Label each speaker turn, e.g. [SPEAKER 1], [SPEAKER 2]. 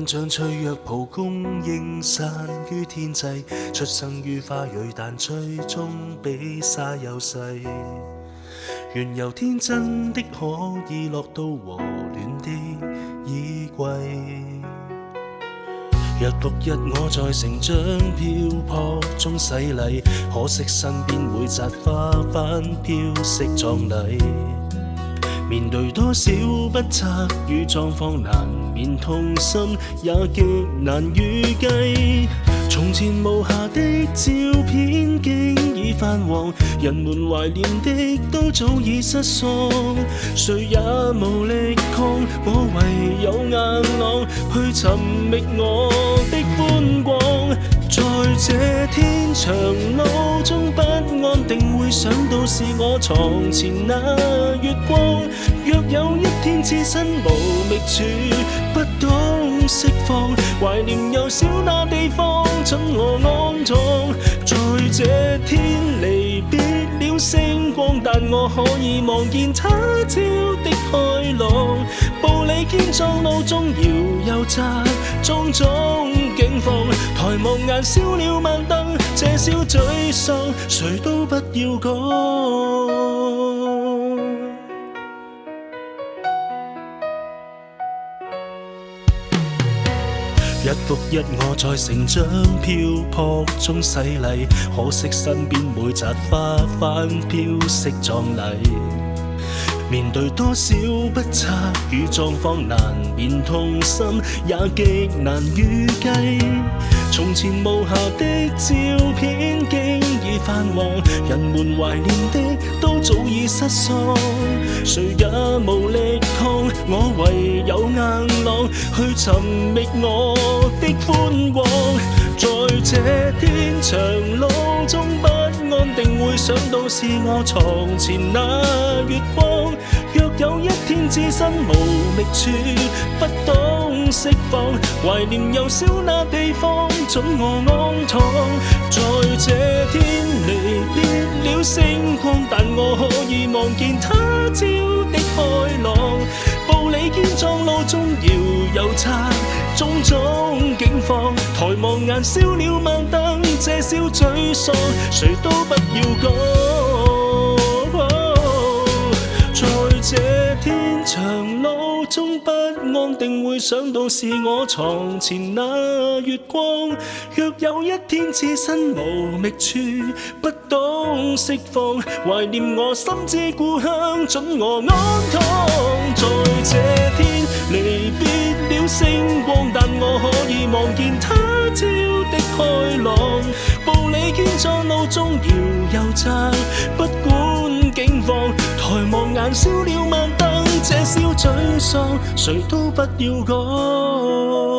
[SPEAKER 1] 人像脆弱蒲公英散於天際，出生於花蕊，但最終比沙幼細。原由天真的可以落到和暖的衣櫃。若獨日我在成長漂泊中洗禮，可惜身邊每扎花瓣飄色壯麗。面對多少不測與狀況，難免痛心，也極難預計。從前無瑕的照片經已泛黃，人們懷念的都早已失蹤，誰也無力抗，我唯有硬朗去尋覓我的寬廣。在這天長路中不安定，會想到是我床前那月光。若有一天置身無覓處，不懂釋放，懷念幼小那地方，准我安躺。在這天離別了星光，但我可以望見他朝的開朗。步履堅壯路中搖又擲，種種境況，抬望眼燒了晚燈，這小沮喪誰都不要講。日復日我在成長漂泊中洗禮，可惜身邊每扎花瓣飄色壯麗。面對多少不測與狀況，難免痛心，也極難預計。從前無瑕的照片經已泛黃，人們懷念的都早已失蹤，誰也無力抗，我唯有硬朗去尋覓我的寬廣。在這天長路中不安定，會想到是我床前那月光。若有一天置身無覓處，不懂釋放，懷念幼小那地方，准我安躺。在這天離別了星光，但我可以望見他朝的開朗。步履堅壯路中搖又擲，種種境況，抬望眼燒了晚燈，這小沮喪誰都不要講。在這天長路中不安定，會想到是我床前那月光。若有一天置身無覓處，不懂釋放，懷念我心之故鄉，准我安躺。在這天離別了星光，但我可以望見他朝的開朗。步履堅壯路中搖又擲，不管境況，抬望眼燒了晚燈，這小沮喪誰都不要講。